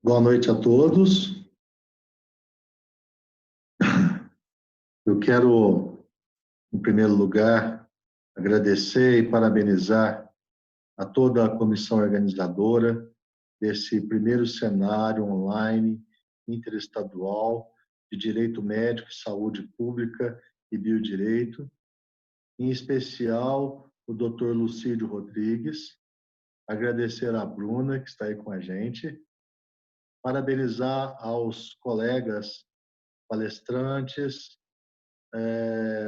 Boa noite a todos. Eu quero, em primeiro lugar, agradecer e parabenizar a toda a comissão organizadora desse primeiro cenário online interestadual de Direito Médico, Saúde Pública e Biodireito, em especial o Dr. Lucídio Rodrigues, agradecer a Bruna, que está aí com a gente, parabenizar aos colegas palestrantes,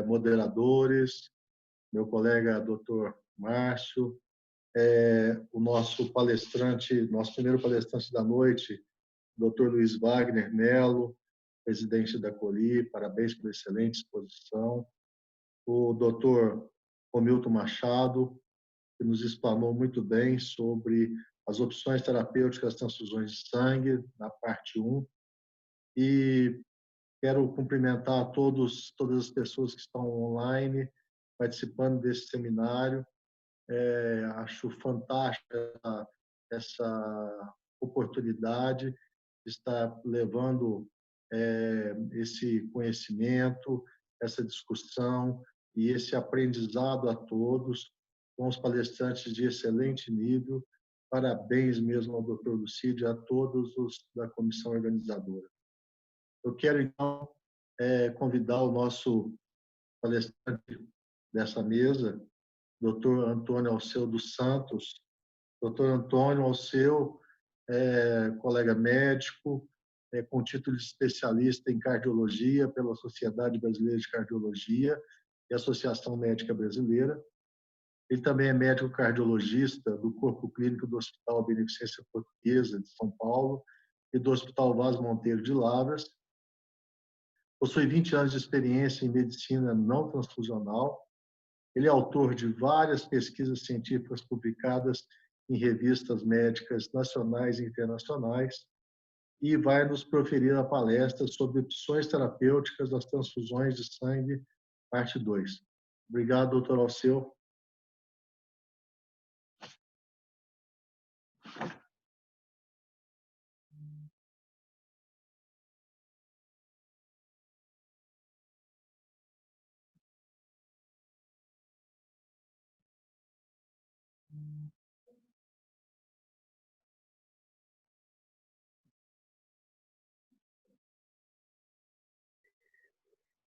moderadores, meu colega Dr. Márcio, o nosso palestrante, nosso primeiro palestrante da noite, Dr. Luiz Wagner Melo, presidente da COLI, parabéns pela excelente exposição, o Dr. Romilton Machado, que nos explanou muito bem sobre as opções terapêuticas das transfusões de sangue, na parte 1, e quero cumprimentar todas as pessoas que estão online, participando desse seminário. Acho fantástica essa oportunidade de estar levando esse conhecimento, essa discussão e esse aprendizado a todos, com os palestrantes de excelente nível. Parabéns mesmo ao Dr. Lucídio e a todos os da comissão organizadora. Eu quero, então, convidar o nosso palestrante dessa mesa, Dr. Antônio Alceu dos Santos. Dr. Antônio Alceu é colega médico, com título de especialista em cardiologia pela Sociedade Brasileira de Cardiologia e Associação Médica Brasileira. Ele também é médico cardiologista do Corpo Clínico do Hospital Beneficência Portuguesa de São Paulo e do Hospital Vaz Monteiro de Lavras. Possui 20 anos de experiência em medicina não transfusional. Ele é autor de várias pesquisas científicas publicadas em revistas médicas nacionais e internacionais e vai nos proferir a palestra sobre opções terapêuticas das transfusões de sangue, parte 2. Obrigado, doutor Alceu.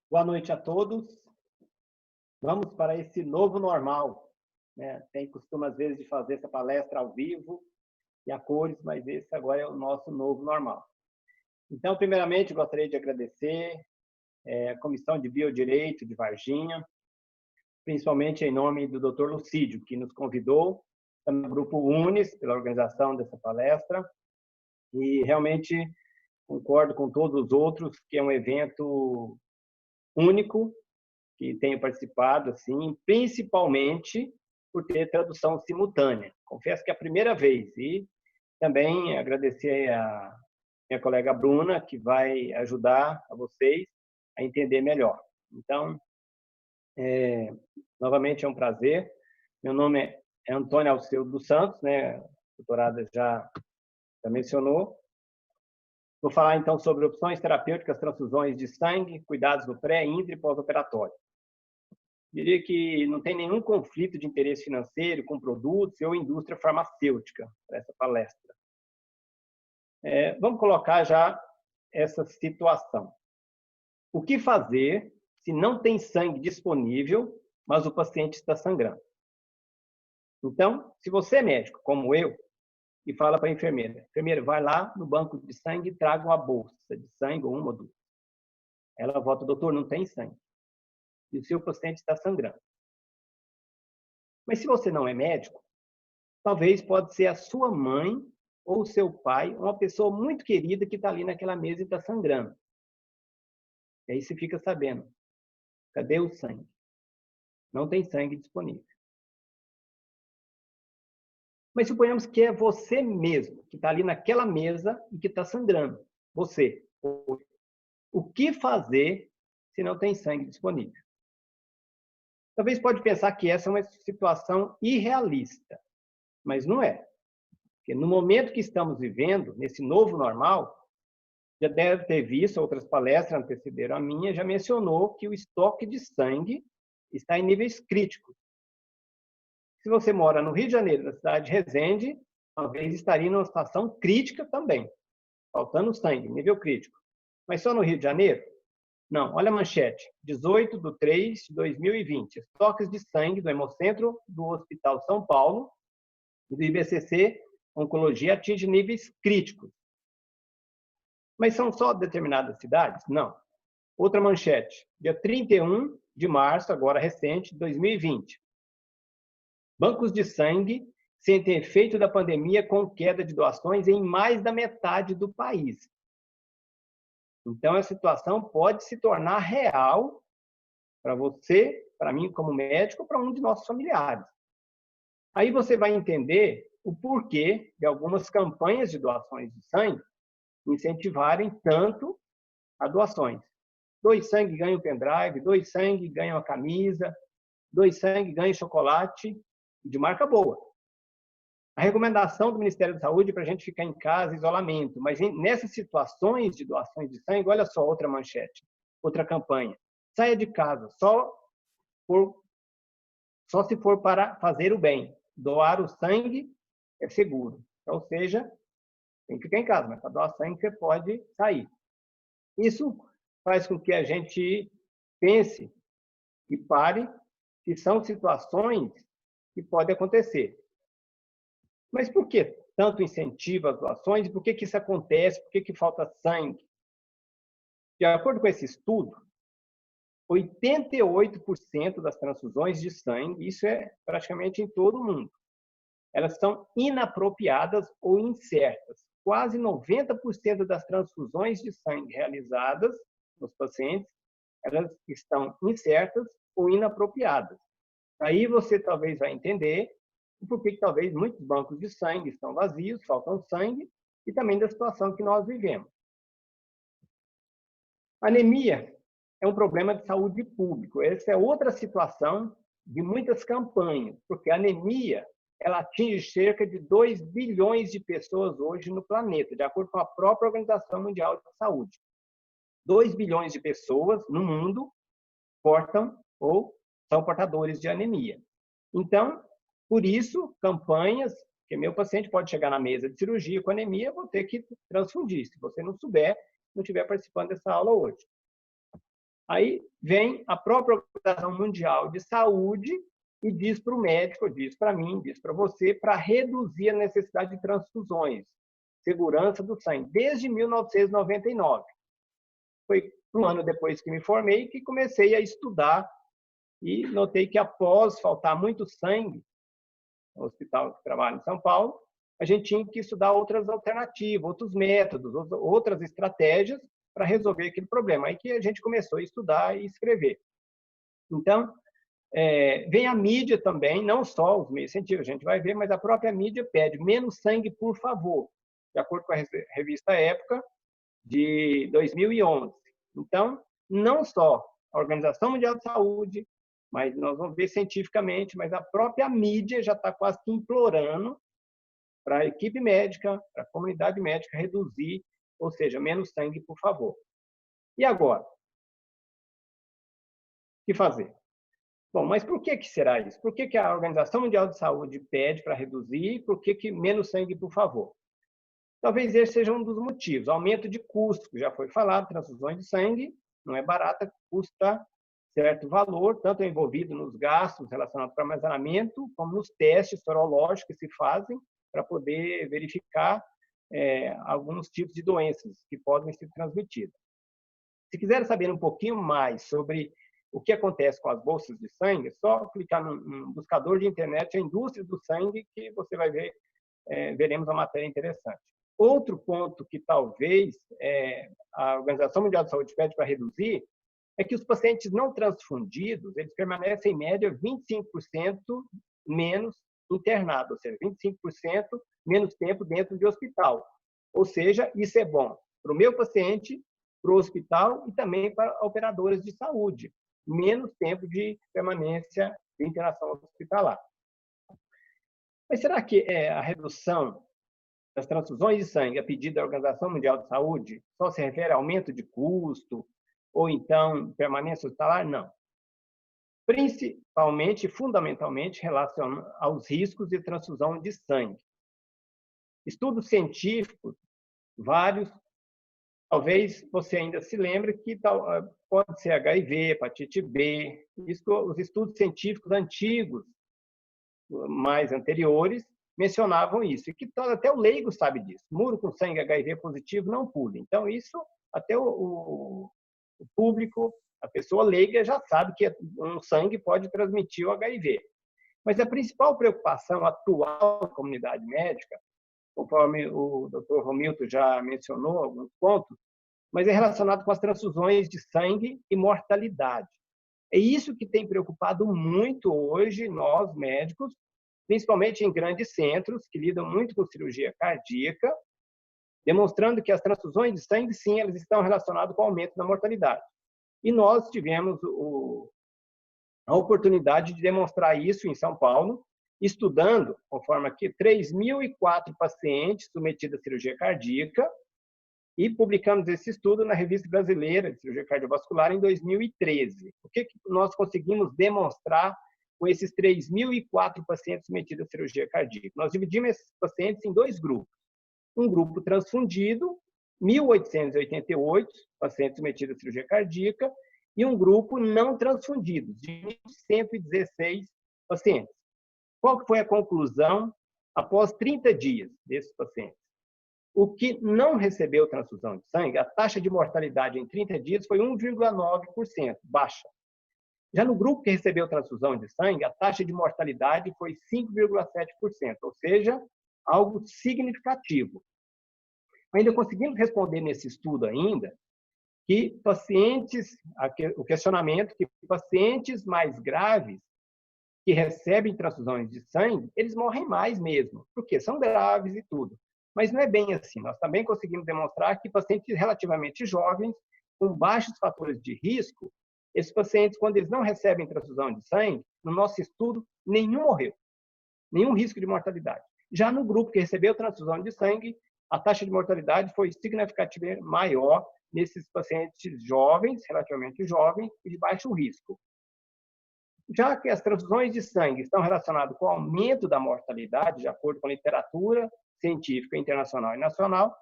Boa noite a todos. Vamos para esse novo normal. Tem costume, às vezes, de fazer essa palestra ao vivo e a cores, mas esse agora é o nosso novo normal. Então, primeiramente, gostaria de agradecer a Comissão de Biodireito de Varginha, principalmente em nome do Dr. Lucídio, que nos convidou, também o Grupo Unis, pela organização dessa palestra, e realmente concordo com todos os outros que é um evento único, que tenho participado, assim, principalmente por ter tradução simultânea. Confesso que é a primeira vez. E também agradecer a minha colega Bruna, que vai ajudar a vocês a entender melhor. Então, novamente é um prazer. Meu nome é Antônio Alceu dos Santos, né? A doutorada já mencionou. Vou falar, então, sobre opções terapêuticas, transfusões de sangue, cuidados no pré, intra e pós-operatório. Diria que não tem nenhum conflito de interesse financeiro com produtos ou indústria farmacêutica para essa palestra. Vamos colocar já essa situação. O que fazer se não tem sangue disponível, mas o paciente está sangrando? Então, se você é médico, como eu, e fala para a enfermeira, enfermeira, vai lá no banco de sangue e traga uma bolsa de sangue, ou uma ou duas. Ela volta, doutor, não tem sangue. E o seu paciente está sangrando. Mas se você não é médico, talvez pode ser a sua mãe ou o seu pai, uma pessoa muito querida que está ali naquela mesa e está sangrando. E aí você fica sabendo, cadê o sangue? Não tem sangue disponível. Mas suponhamos que é você mesmo, que está ali naquela mesa e que está sangrando. Você. O que fazer se não tem sangue disponível? Talvez pode pensar que essa é uma situação irrealista, mas não é. Porque no momento que estamos vivendo, nesse novo normal, já deve ter visto, outras palestras antecederam a minha, já mencionou que o estoque de sangue está em níveis críticos. Se você mora no Rio de Janeiro, na cidade de Resende, talvez estaria numa situação crítica também, faltando sangue, nível crítico. Mas só no Rio de Janeiro? Não, olha a manchete, 18/3/2020, estoques de sangue do Hemocentro do Hospital São Paulo e do IBCC Oncologia atinge níveis críticos. Mas são só determinadas cidades? Não. Outra manchete, dia 31 de março, agora recente, 2020. Bancos de sangue sentem efeito da pandemia com queda de doações em mais da metade do país. Então, a situação pode se tornar real para você, para mim como médico, para um de nossos familiares. Aí você vai entender o porquê de algumas campanhas de doações de sangue incentivarem tanto a doações. Doe sangue, ganha um pendrive, doe sangue, ganha uma camisa, doe sangue, ganha chocolate de marca boa. A recomendação do Ministério da Saúde é para a gente ficar em casa, isolamento, mas nessas situações de doações de sangue, olha só outra manchete, outra campanha. Saia de casa, só se for para fazer o bem. Doar o sangue é seguro. Ou seja, tem que ficar em casa, mas para doar sangue você pode sair. Isso faz com que a gente pense e pare que são situações que podem acontecer. Mas por que tanto incentivo às doações? Por que isso acontece? Por que falta sangue? De acordo com esse estudo, 88% das transfusões de sangue, isso é praticamente em todo o mundo, elas são inapropriadas ou incertas. Quase 90% das transfusões de sangue realizadas nos pacientes, elas estão incertas ou inapropriadas. Aí você talvez vai entender por que talvez muitos bancos de sangue estão vazios, faltam sangue, e também da situação que nós vivemos. Anemia é um problema de saúde pública. Essa é outra situação de muitas campanhas, porque a anemia ela atinge cerca de 2 bilhões de pessoas hoje no planeta, de acordo com a própria Organização Mundial de Saúde. 2 bilhões de pessoas no mundo portam ou são portadores de anemia. Então, por isso, campanhas, que meu paciente pode chegar na mesa de cirurgia com anemia, eu vou ter que transfundir. Se você não souber, não estiver participando dessa aula hoje. Aí vem a própria Organização Mundial de Saúde e diz para o médico, diz para mim, diz para você, para reduzir a necessidade de transfusões, segurança do sangue, desde 1999. Foi um ano depois que me formei que comecei a estudar e notei que após faltar muito sangue, no hospital que trabalho em São Paulo, a gente tinha que estudar outras alternativas, outros métodos, outras estratégias para resolver aquele problema. Aí que a gente começou a estudar e escrever. Então, vem a mídia também, não só os meios científicos, a gente vai ver, mas a própria mídia pede menos sangue, por favor, de acordo com a revista Época, de 2011. Então, não só a Organização Mundial de Saúde, mas nós vamos ver cientificamente, mas a própria mídia já está quase que implorando para a equipe médica, para a comunidade médica reduzir, ou seja, menos sangue, por favor. E agora? O que fazer? Bom, mas por que será isso? Por que a Organização Mundial de Saúde pede para reduzir? Por que menos sangue, por favor? Talvez esse seja um dos motivos. Aumento de custo, que já foi falado, transfusões de sangue não é barata, custa certo valor, tanto envolvido nos gastos relacionados com o armazenamento, como nos testes sorológicos que se fazem para poder verificar alguns tipos de doenças que podem ser transmitidas. Se quiser saber um pouquinho mais sobre o que acontece com as bolsas de sangue, é só clicar no buscador de internet, a indústria do sangue, que você vai ver, veremos uma matéria interessante. Outro ponto que talvez a Organização Mundial de Saúde pede para reduzir é que os pacientes não transfundidos, eles permanecem em média 25% menos internados, ou seja, 25% menos tempo dentro de hospital. Ou seja, isso é bom para o meu paciente, para o hospital e também para operadores de saúde. Menos tempo de permanência de internação hospitalar. Mas será que a redução das transfusões de sangue a pedido da Organização Mundial de Saúde só se refere a aumento de custo ou então permanência hospitalar? Não. Principalmente, fundamentalmente, relacionado aos riscos de transfusão de sangue. Estudos científicos, vários, talvez você ainda se lembre que pode ser HIV, hepatite B, isso, os estudos científicos antigos, mais anteriores, mencionavam isso, e que até o leigo sabe disso. Muro com sangue HIV positivo não pula. Então, isso até o público, a pessoa leiga já sabe que um sangue pode transmitir o HIV. Mas a principal preocupação atual da comunidade médica, conforme o Dr. Romilton já mencionou alguns pontos, mas é relacionado com as transfusões de sangue e mortalidade. É isso que tem preocupado muito hoje nós, médicos, principalmente em grandes centros que lidam muito com cirurgia cardíaca, demonstrando que as transfusões de sangue, sim, elas estão relacionadas com o aumento da mortalidade. E nós tivemos a oportunidade de demonstrar isso em São Paulo, estudando, conforme aqui, 3.004 pacientes submetidos à cirurgia cardíaca, e publicamos esse estudo na Revista Brasileira de Cirurgia Cardiovascular em 2013. O que nós conseguimos demonstrar com esses 3.004 pacientes submetidos à cirurgia cardíaca? Nós dividimos esses pacientes em dois grupos. Um grupo transfundido, 1.888 pacientes submetidos à cirurgia cardíaca, e um grupo não transfundido, de 116 pacientes. Qual foi a conclusão após 30 dias desses pacientes? O que não recebeu transfusão de sangue, a taxa de mortalidade em 30 dias foi 1,9%, baixa. Já no grupo que recebeu transfusão de sangue, a taxa de mortalidade foi 5,7%, ou seja, algo significativo. Ainda conseguimos responder nesse estudo ainda que o questionamento que pacientes mais graves que recebem transfusões de sangue, eles morrem mais mesmo, porque são graves e tudo. Mas não é bem assim. Nós também conseguimos demonstrar que pacientes relativamente jovens, com baixos fatores de risco, esses pacientes, quando eles não recebem transfusão de sangue, no nosso estudo, nenhum morreu. Nenhum risco de mortalidade. Já no grupo que recebeu transfusão de sangue, a taxa de mortalidade foi significativamente maior nesses pacientes jovens, relativamente jovens, e de baixo risco. Já que as transfusões de sangue estão relacionadas com o aumento da mortalidade, de acordo com a literatura científica internacional e nacional,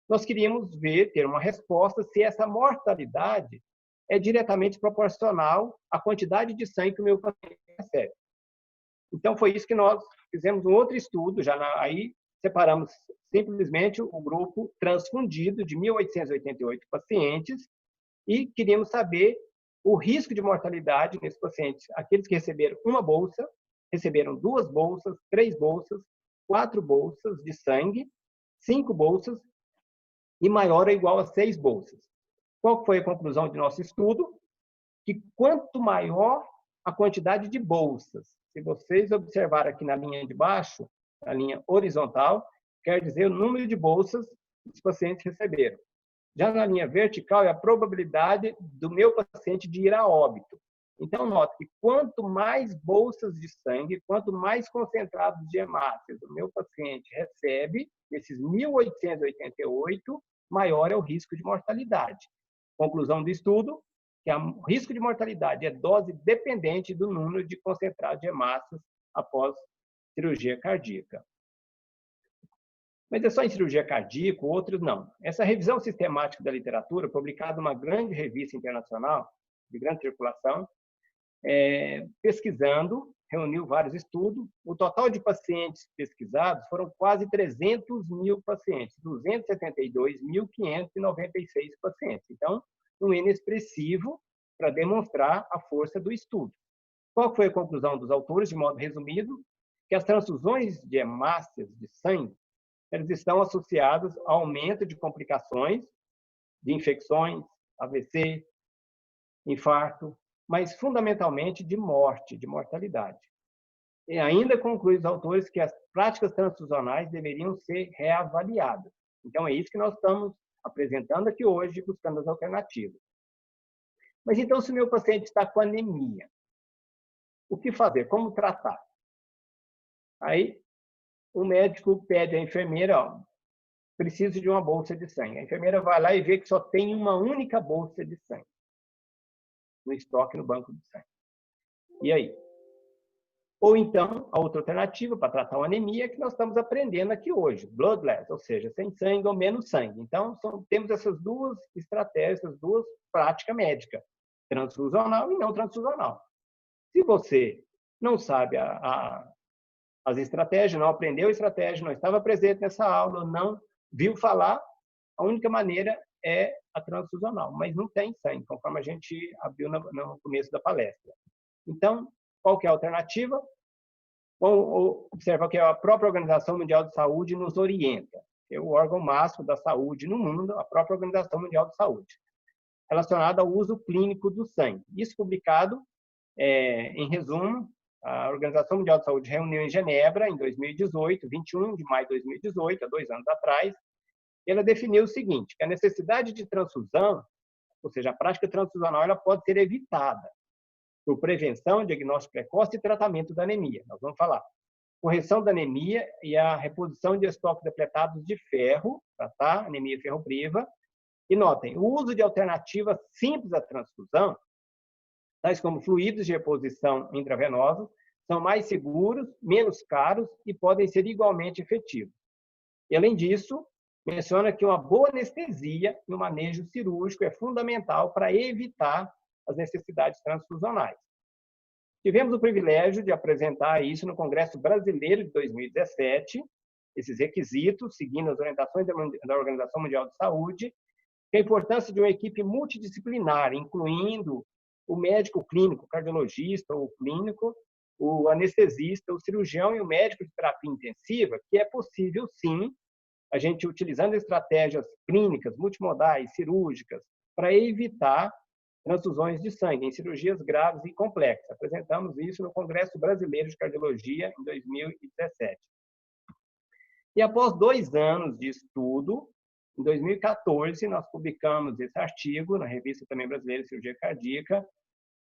nós queríamos ter uma resposta se essa mortalidade é diretamente proporcional à quantidade de sangue que o meu paciente recebe. Então, foi isso que nós fizemos um outro estudo, aí separamos simplesmente o grupo transfundido de 1.888 pacientes e queríamos saber o risco de mortalidade nesses pacientes. Aqueles que receberam uma bolsa, receberam 2 bolsas, 3 bolsas, 4 bolsas de sangue, 5 bolsas e maior ou igual a 6 bolsas. Qual foi a conclusão de nosso estudo? Que quanto maior a quantidade de bolsas, se vocês observarem aqui na linha de baixo, na linha horizontal, quer dizer o número de bolsas que os pacientes receberam. Já na linha vertical é a probabilidade do meu paciente de ir a óbito. Então, note que quanto mais bolsas de sangue, quanto mais concentrados de hemácias o meu paciente recebe, desses 1.888, maior é o risco de mortalidade. Conclusão do estudo, que o risco de mortalidade é dose dependente do número de concentrados de hemácias após cirurgia cardíaca. Mas é só em cirurgia cardíaca, outros não. Essa revisão sistemática da literatura, publicada numa grande revista internacional, de grande circulação, pesquisando, reuniu vários estudos. O total de pacientes pesquisados foram quase 300 mil pacientes, 272.596 pacientes. Então, um N expressivo para demonstrar a força do estudo. Qual foi a conclusão dos autores, de modo resumido? Que as transfusões de hemácias de sangue elas estão associadas ao aumento de complicações, de infecções, AVC, infarto, mas fundamentalmente de morte, de mortalidade. E ainda conclui os autores que as práticas transfusionais deveriam ser reavaliadas. Então, é isso que nós estamos apresentando aqui hoje, buscando as alternativas. Mas então, se o meu paciente está com anemia, o que fazer? Como tratar? Aí, o médico pede à enfermeira, preciso de uma bolsa de sangue. A enfermeira vai lá e vê que só tem uma única bolsa de sangue no estoque no banco de sangue. E aí? Ou então, a outra alternativa para tratar uma anemia que nós estamos aprendendo aqui hoje, bloodless, ou seja, sem sangue ou menos sangue. Então, temos essas duas estratégias, essas duas práticas médicas, transfusional e não transfusional. Se você não sabe as estratégias, não aprendeu a estratégia, não estava presente nessa aula, não viu falar, a única maneira é a transfusional, mas não tem sangue, conforme a gente abriu no começo da palestra. Então, qual que é a alternativa? Bom, observa que a própria Organização Mundial de Saúde nos orienta. É o órgão máximo da saúde no mundo, a própria Organização Mundial de Saúde, relacionada ao uso clínico do sangue. Isso publicado, em resumo, a Organização Mundial de Saúde reuniu em Genebra, em 2018, 21 de maio de 2018, há 2 anos atrás, e ela definiu o seguinte, que a necessidade de transfusão, ou seja, a prática transfusional, ela pode ser evitada por prevenção, diagnóstico precoce e tratamento da anemia. Nós vamos falar. Correção da anemia e a reposição de estoques depletados de ferro, tratar anemia ferropriva. E notem, o uso de alternativas simples à transfusão, tais como fluidos de reposição intravenosos, são mais seguros, menos caros e podem ser igualmente efetivos. E, além disso, menciona que uma boa anestesia e um manejo cirúrgico é fundamental para evitar as necessidades transfusionais. Tivemos o privilégio de apresentar isso no Congresso Brasileiro de 2017, esses requisitos, seguindo as orientações da Organização Mundial de Saúde, que a importância de uma equipe multidisciplinar, incluindo o médico clínico, cardiologista ou clínico, o anestesista, o cirurgião e o médico de terapia intensiva, que é possível, sim, a gente utilizando estratégias clínicas, multimodais, cirúrgicas, para evitar transfusões de sangue em cirurgias graves e complexas. Apresentamos isso no Congresso Brasileiro de Cardiologia em 2017. E após 2 anos de estudo, em 2014, nós publicamos esse artigo na Revista também Brasileira de Cirurgia Cardíaca,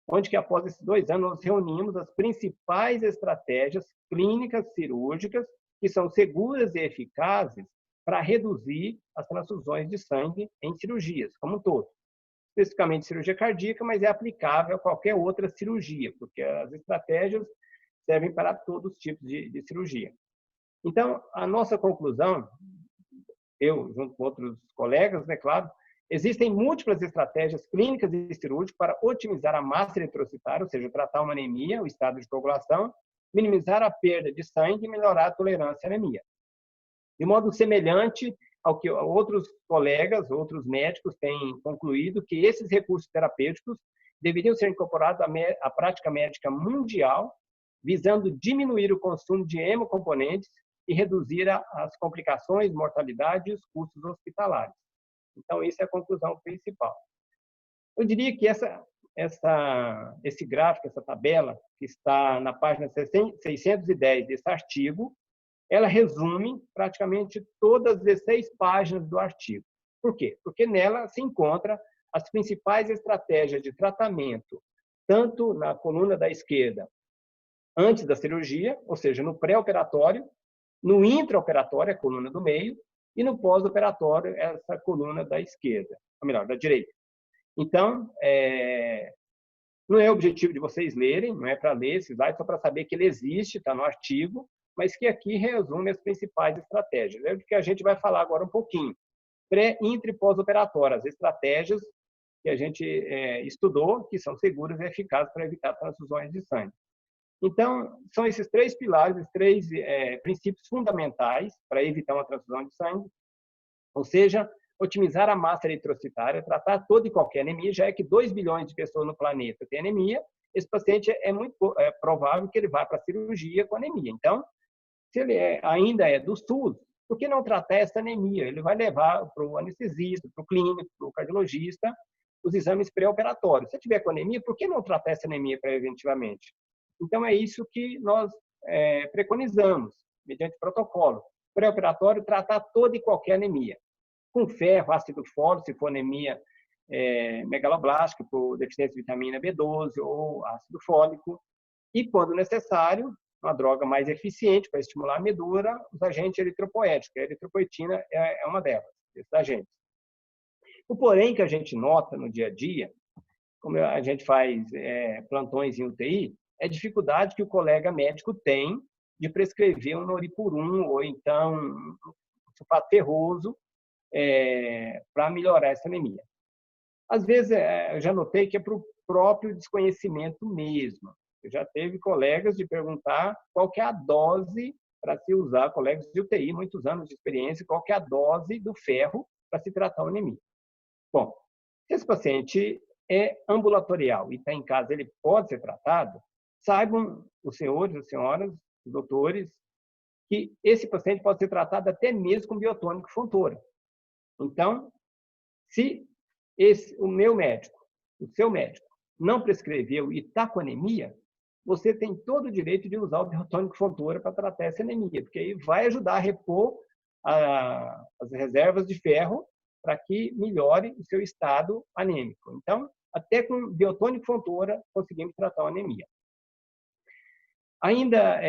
onde que após esses 2 anos nós reunimos as principais estratégias clínicas cirúrgicas que são seguras e eficazes para reduzir as transfusões de sangue em cirurgias, como um todo. Especificamente cirurgia cardíaca, mas é aplicável a qualquer outra cirurgia, porque as estratégias servem para todos os tipos de cirurgia. Então, a nossa conclusão, eu junto com outros colegas, né, claro, existem múltiplas estratégias clínicas e cirúrgicas para otimizar a massa eritrocitária, ou seja, tratar uma anemia, o estado de coagulação, minimizar a perda de sangue e melhorar a tolerância à anemia. De modo semelhante ao que outros colegas, outros médicos têm concluído, que esses recursos terapêuticos deveriam ser incorporados à prática médica mundial, visando diminuir o consumo de hemocomponentes e reduzir as complicações, mortalidade e os custos hospitalares. Então, essa é a conclusão principal. Eu diria que esse gráfico, essa tabela, que está na página 610 desse artigo, ela resume praticamente todas as 16 páginas do artigo. Por quê? Porque nela se encontra as principais estratégias de tratamento, tanto na coluna da esquerda, antes da cirurgia, ou seja, no pré-operatório, no intraoperatório, a coluna do meio, e no pós-operatório, essa coluna da esquerda, ou melhor, da direita. Então, não é o objetivo de vocês lerem, não é para ler esse slide, só para saber que ele existe, está no artigo, mas que aqui resume as principais estratégias. É o que a gente vai falar agora um pouquinho. Pré, intra e pós-operatório, as estratégias que a gente estudou, que são seguras e eficazes para evitar transfusões de sangue. Então, são esses 3 pilares, esses 3 princípios fundamentais para evitar uma transfusão de sangue, ou seja, otimizar a massa eritrocitária, tratar toda e qualquer anemia, já é que 2 bilhões de pessoas no planeta têm anemia, esse paciente é muito provável que ele vá para a cirurgia com anemia. Então, se ele ainda é do SUS, por que não tratar essa anemia? Ele vai levar para o anestesista, para o clínico, para o cardiologista, os exames pré-operatórios. Se tiver com anemia, por que não tratar essa anemia preventivamente? Então, é isso que nós preconizamos, mediante protocolo. Pré-operatório, tratar toda e qualquer anemia. Com ferro, ácido fólico, se for anemia megaloblástica, por deficiência de vitamina B12 ou ácido fólico. E, quando necessário, uma droga mais eficiente para estimular a medula, os agentes eritropoéticos. A eritropoetina é uma delas, esses agentes. O porém que a gente nota no dia a dia, como a gente faz plantões em UTI, é a dificuldade que o colega médico tem de prescrever um noripurum ou então um sulfato ferroso para melhorar essa anemia. Às vezes, eu já notei que é para o próprio desconhecimento mesmo. Eu já teve colegas de perguntar qual que é a dose para se usar, colegas de UTI, muitos anos de experiência, qual que é a dose do ferro para se tratar a anemia. Bom, se esse paciente é ambulatorial e está em casa, ele pode ser tratado, saibam os senhores, as senhoras, os doutores, que esse paciente pode ser tratado até mesmo com biotônico Fontoura. Então, se o meu médico, o seu médico, não prescreveu e está com anemia, você tem todo o direito de usar o biotônico Fontoura para tratar essa anemia, porque aí vai ajudar a repor as reservas de ferro para que melhore o seu estado anêmico. Então, até com biotônico Fontoura, conseguimos tratar a anemia. Ainda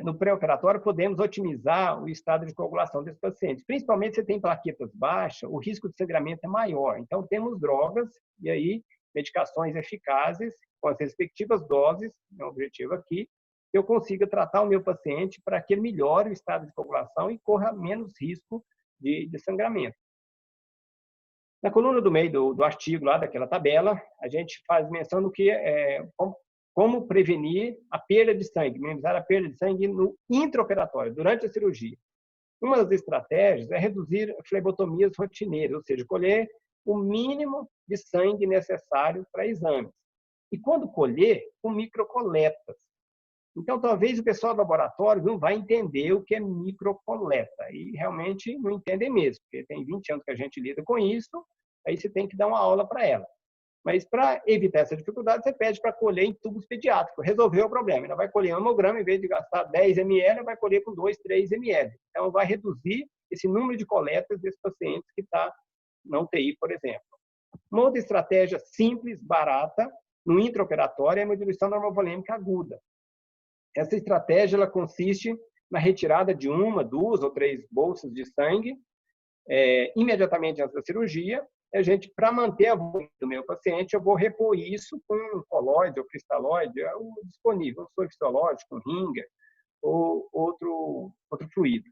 no pré-operatório, podemos otimizar o estado de coagulação desses pacientes. Principalmente se tem plaquetas baixas, o risco de sangramento é maior. Então, temos drogas e aí medicações eficazes com as respectivas doses, é o objetivo aqui, que eu consiga tratar o meu paciente para que ele melhore o estado de coagulação e corra menos risco de sangramento. Na coluna do meio do artigo, lá daquela tabela, a gente faz menção do que como prevenir a perda de sangue, minimizar a perda de sangue no intraoperatório, durante a cirurgia. Uma das estratégias é reduzir flebotomias rotineiras, ou seja, colher o mínimo de sangue necessário para exames. E quando colher, com microcoletas. Então, talvez o pessoal do laboratório não vai entender o que é microcoleta. E realmente não entendem mesmo, porque tem 20 anos que a gente lida com isso, aí você tem que dar uma aula para ela. Mas, para evitar essa dificuldade, você pede para colher em tubos pediátricos. Resolveu o problema. Ela vai colher um hemograma, em vez de gastar 10 ml, ela vai colher com 2, 3 ml. Então, vai reduzir esse número de coletas desses pacientes que está na UTI, por exemplo. Uma outra estratégia simples, barata, no intraoperatório, é a hemodiluição normovolêmica aguda. Essa estratégia ela consiste na retirada de 1, 2 ou 3 bolsas de sangue imediatamente antes da cirurgia. A gente, para manter a volume do meu paciente, eu vou repor isso com um colóide ou cristalóide, o disponível, um soro fisiológico, um ringer ou outro fluido.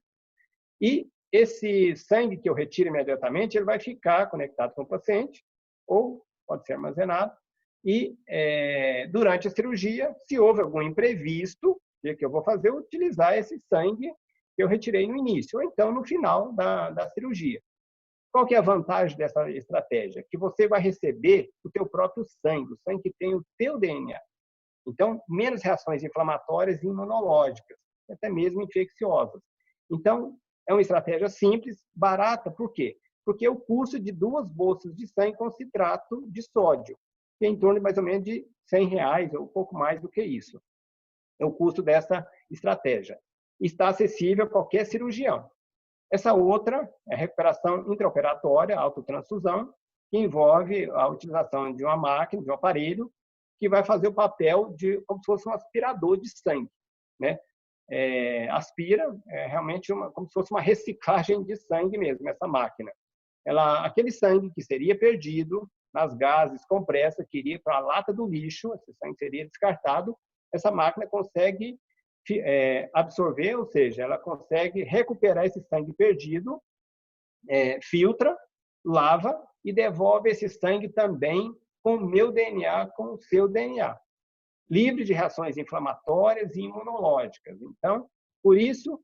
E esse sangue que eu retiro imediatamente, ele vai ficar conectado com o paciente, ou pode ser armazenado, e durante a cirurgia, se houve algum imprevisto, o que eu vou fazer? Utilizar esse sangue que eu retirei no início, ou então no final da cirurgia. Qual que é a vantagem dessa estratégia? Que você vai receber o teu próprio sangue, o sangue que tem o teu DNA. Então, menos reações inflamatórias e imunológicas, até mesmo infecciosas. Então, é uma estratégia simples, barata. Por quê? Porque o custo de 2 bolsas de sangue com citrato de sódio, que é em torno de mais ou menos de R$100 ou um pouco mais do que isso. É o custo dessa estratégia. Está acessível a qualquer cirurgião. Essa outra é a recuperação intraoperatória, autotransfusão, que envolve a utilização de uma máquina, de um aparelho, que vai fazer o papel de como se fosse um aspirador de sangue, né? Aspira realmente como se fosse uma reciclagem de sangue mesmo, essa máquina. Aquele sangue que seria perdido nas gases, compressa, que iria para a lata do lixo, esse sangue seria descartado, essa máquina consegue absorver, ou seja, ela consegue recuperar esse sangue perdido, filtra, lava e devolve esse sangue também com o meu DNA, com o seu DNA, livre de reações inflamatórias e imunológicas. Então, por isso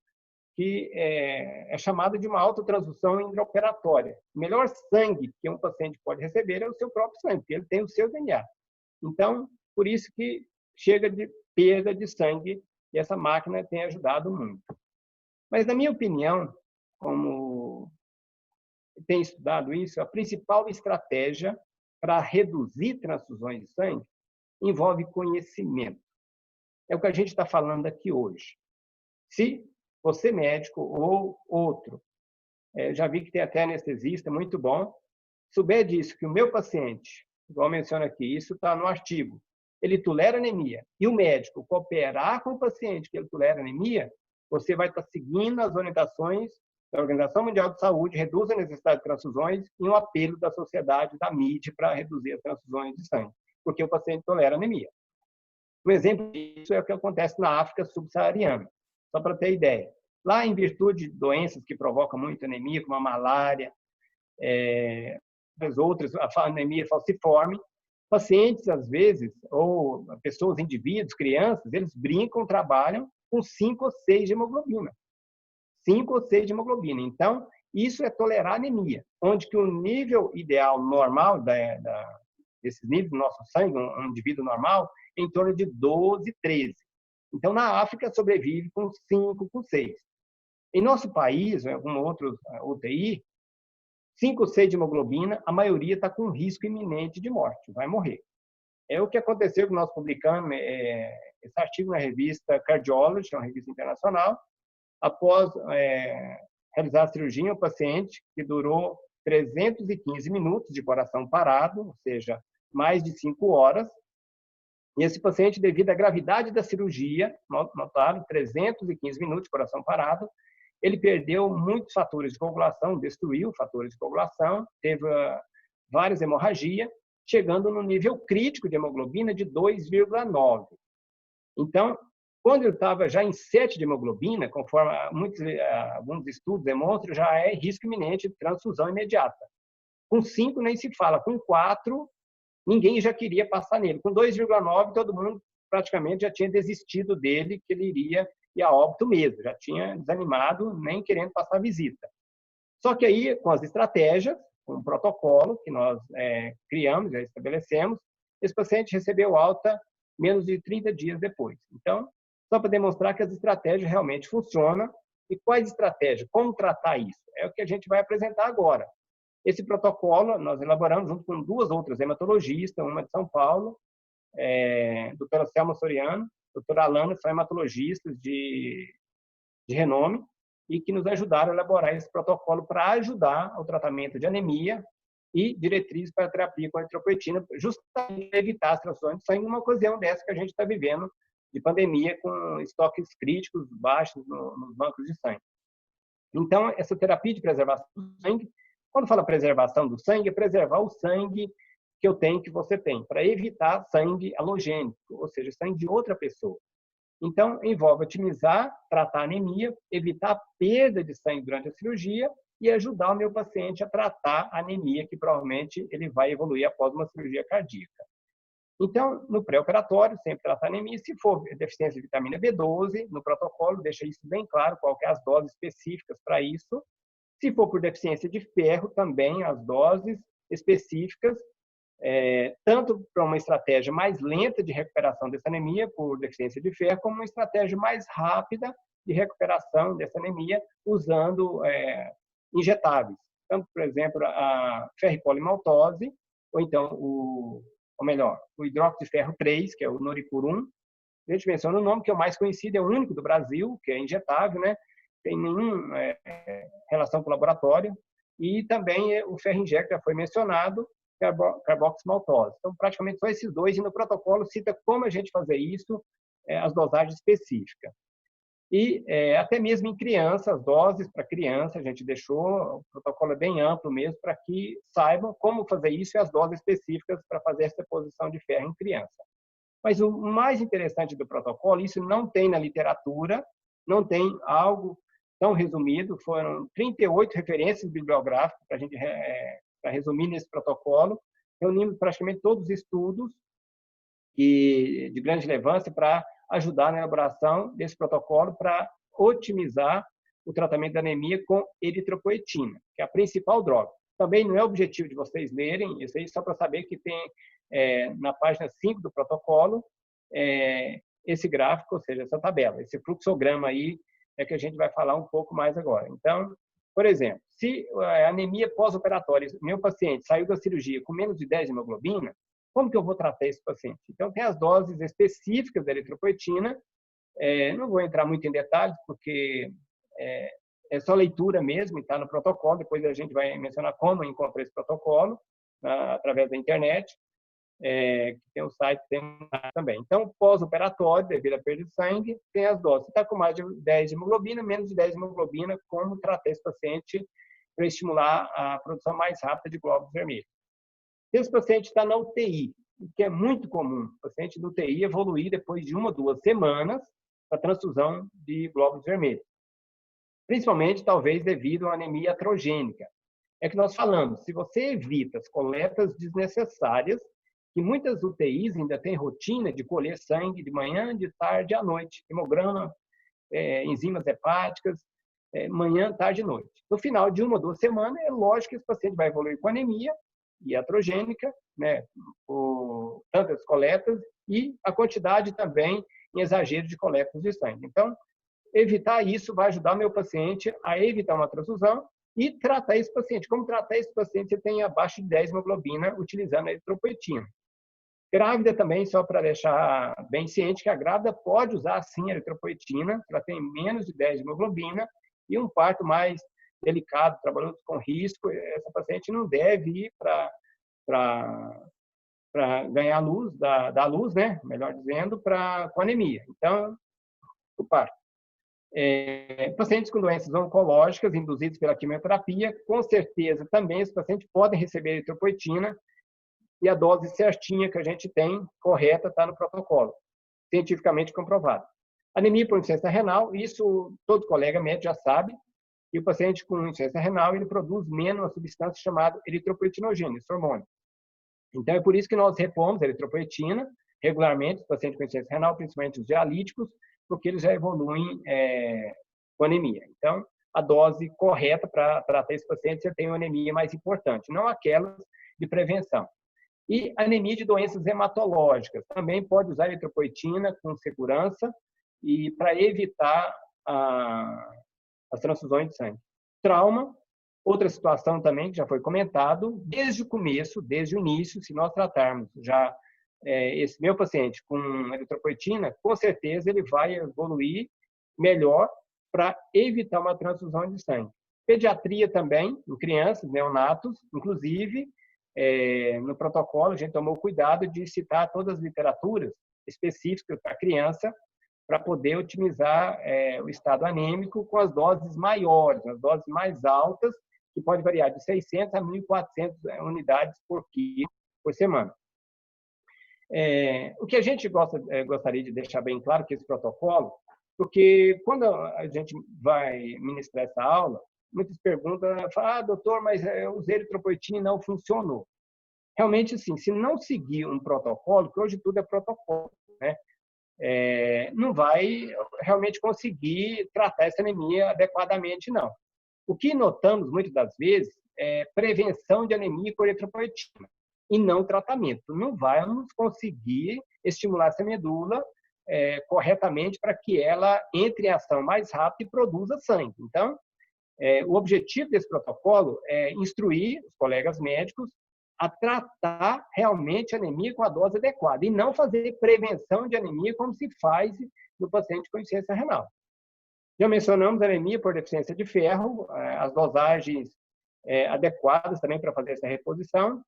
que é chamado de uma autotransfusão intraoperatória. O melhor sangue que um paciente pode receber é o seu próprio sangue, porque ele tem o seu DNA. Então, por isso que chega de perda de sangue e essa máquina tem ajudado muito. Mas, na minha opinião, como tem estudado isso, a principal estratégia para reduzir transfusões de sangue envolve conhecimento. É o que a gente está falando aqui hoje. Se você, médico ou outro, já vi que tem até anestesista, muito bom, souber disso, que o meu paciente, igual menciona aqui, isso está no artigo, ele tolera anemia, e o médico cooperar com o paciente que ele tolera anemia, você vai estar seguindo as orientações da Organização Mundial de Saúde, reduz a necessidade de transfusões e um apelo da sociedade, da mídia, para reduzir as transfusões de sangue, porque o paciente tolera anemia. Um exemplo disso é o que acontece na África subsaariana, só para ter ideia. Lá, em virtude de doenças que provocam muito anemia, como a malária, as outras, a anemia falciforme, pacientes, às vezes, ou pessoas, indivíduos, crianças, eles brincam, trabalham com 5 ou 6 de hemoglobina. 5 ou 6 de hemoglobina. Então, isso é tolerar anemia, onde que o nível ideal normal desses níveis do nosso sangue, um indivíduo normal, é em torno de 12, 13. Então, na África, sobrevive com 5, com 6. Em nosso país, em algum outro UTI, 5 ou 6 de hemoglobina, a maioria está com risco iminente de morte, vai morrer. É o que aconteceu que nós publicamos esse artigo na revista Cardiology, uma revista internacional, após realizar a cirurgia, o paciente que durou 315 minutos de coração parado, ou seja, mais de 5 horas. E esse paciente, devido à gravidade da cirurgia, notaram 315 minutos de coração parado, ele perdeu muitos fatores de coagulação, destruiu fatores de coagulação, teve várias hemorragias, chegando no nível crítico de hemoglobina de 2,9. Então, quando ele estava já em 7 de hemoglobina, conforme alguns estudos demonstram, já é risco iminente de transfusão imediata. Com 5 nem se fala, com 4 ninguém já queria passar nele. Com 2,9 todo mundo praticamente já tinha desistido dele, que ele iria a óbito mesmo, já tinha desanimado, nem querendo passar visita. Só que aí, com as estratégias, com o protocolo que nós criamos, já estabelecemos, esse paciente recebeu alta menos de 30 dias depois. Então, só para demonstrar que as estratégias realmente funcionam. E quais estratégias? Como tratar isso? É o que a gente vai apresentar agora. Esse protocolo nós elaboramos junto com 2 outras hematologistas, uma de São Paulo, doutora Selma Soriano, doutora Alana, são hematologistas de renome, e que nos ajudaram a elaborar esse protocolo para ajudar ao tratamento de anemia e diretrizes para a terapia com eritropoetina, justamente para evitar as transfusões de sangue numa ocasião dessa que a gente está vivendo, de pandemia, com estoques críticos baixos nos bancos de sangue. Então, essa terapia de preservação do sangue, quando fala preservação do sangue, é preservar o sangue que eu tenho, que você tem, para evitar sangue halogênico, ou seja, sangue de outra pessoa. Então, envolve otimizar, tratar a anemia, evitar a perda de sangue durante a cirurgia e ajudar o meu paciente a tratar a anemia, que provavelmente ele vai evoluir após uma cirurgia cardíaca. Então, no pré-operatório, sempre tratar anemia. Se for deficiência de vitamina B12, no protocolo, deixa isso bem claro, qual que é as doses específicas para isso. Se for por deficiência de ferro, também as doses específicas, tanto para uma estratégia mais lenta de recuperação dessa anemia por deficiência de ferro, como uma estratégia mais rápida de recuperação dessa anemia usando injetáveis. Tanto, por exemplo, a ferripolimaltose, ou então o hidróxido de ferro 3, que é o Noricurum. A gente menciona o nome, que é o mais conhecido, é o único do Brasil, que é injetável, né? Tem nenhuma relação com o laboratório. E também o ferro injecto, já foi mencionado, carboximaltose. Então, praticamente só esses 2, e no protocolo cita como a gente fazer isso, as dosagens específicas. E até mesmo em criança, as doses para criança, a gente deixou, o protocolo é bem amplo mesmo, para que saibam como fazer isso e as doses específicas para fazer essa reposição de ferro em criança. Mas o mais interessante do protocolo, isso não tem na literatura, não tem algo tão resumido, foram 38 referências bibliográficas para a gente para resumir nesse protocolo, reunimos praticamente todos os estudos de grande relevância para ajudar na elaboração desse protocolo para otimizar o tratamento da anemia com eritropoetina, que é a principal droga. Também não é objetivo de vocês lerem, isso aí só para saber que tem na página 5 do protocolo esse gráfico, ou seja, essa tabela, esse fluxograma aí é que a gente vai falar um pouco mais agora. Então, por exemplo, se a anemia pós-operatória, meu paciente saiu da cirurgia com menos de 10 de hemoglobina, como que eu vou tratar esse paciente? Então, tem as doses específicas da eritropoetina. Não vou entrar muito em detalhes, porque é só leitura mesmo, está no protocolo. Depois a gente vai mencionar como encontrar esse protocolo através da internet. que tem o site também. Então, pós-operatório, devido à perda de sangue, tem as doses. Se está com mais de 10 de hemoglobina, menos de 10 de hemoglobina, como tratar esse paciente para estimular a produção mais rápida de glóbulos vermelhos. Se esse paciente está na UTI, o que é muito comum, o paciente da UTI evoluir depois de 1 ou 2 semanas para transfusão de glóbulos vermelhos. Principalmente, talvez, devido à anemia iatrogênica. É que nós falamos, se você evita as coletas desnecessárias, que muitas UTIs ainda têm rotina de colher sangue de manhã, de tarde e à noite, hemograma, enzimas hepáticas, manhã, tarde e noite. No final de 1 ou 2 semanas, é lógico que esse paciente vai evoluir com anemia iatrogênica, né, por tantas coletas, e a quantidade também em exagero de coletas de sangue. Então, evitar isso vai ajudar meu paciente a evitar uma transfusão e tratar esse paciente. Como tratar esse paciente? Você tem abaixo de 10 hemoglobina utilizando a eritropoetina. Grávida também, só para deixar bem ciente que a grávida pode usar sim a eritropoetina, ela tem menos de 10 de hemoglobina, e um parto mais delicado, trabalhando com risco, essa paciente não deve ir para ganhar luz, dar luz, né? Melhor dizendo, com anemia. Então, o parto. Pacientes com doenças oncológicas induzidas pela quimioterapia, com certeza também esses pacientes podem receber eritropoetina, e a dose certinha que a gente tem, correta, está no protocolo, cientificamente comprovado. Anemia por insuficiência renal, isso todo colega médico já sabe, que o paciente com insuficiência renal, ele produz menos uma substância chamada eritropoetinogênese, esse hormônio. Então, é por isso que nós repomos a eritropoetina regularmente, os pacientes com insuficiência renal, principalmente os dialíticos, porque eles já evoluem com anemia. Então, a dose correta para tratar esse paciente, você tem uma anemia mais importante, não aquelas de prevenção. E anemia de doenças hematológicas. Também pode usar eritropoetina com segurança e para evitar as transfusões de sangue. Trauma, outra situação também que já foi comentado, desde o começo, desde o início, se nós tratarmos já esse meu paciente com eritropoetina, com certeza ele vai evoluir melhor para evitar uma transfusão de sangue. Pediatria também, em crianças, neonatos, inclusive, no protocolo, a gente tomou cuidado de citar todas as literaturas específicas para a criança, para poder otimizar o estado anêmico com as doses maiores, as doses mais altas, que pode variar de 600 a 1.400 unidades por quilo por semana. O que a gente gostaria de deixar bem claro que esse protocolo, porque quando a gente vai ministrar essa aula, muitas perguntam, doutor, mas eu usei eritropoetina e não funcionou. Realmente, sim, se não seguir um protocolo, que hoje tudo é protocolo, né? Não vai realmente conseguir tratar essa anemia adequadamente, não. O que notamos, muitas das vezes, é prevenção de anemia por eritropoetina e não tratamento. Não vamos conseguir estimular essa medula corretamente para que ela entre em ação mais rápido e produza sangue. Então, o objetivo desse protocolo é instruir os colegas médicos a tratar realmente a anemia com a dose adequada e não fazer prevenção de anemia como se faz no paciente com insuficiência renal. Já mencionamos a anemia por deficiência de ferro, as dosagens adequadas também para fazer essa reposição.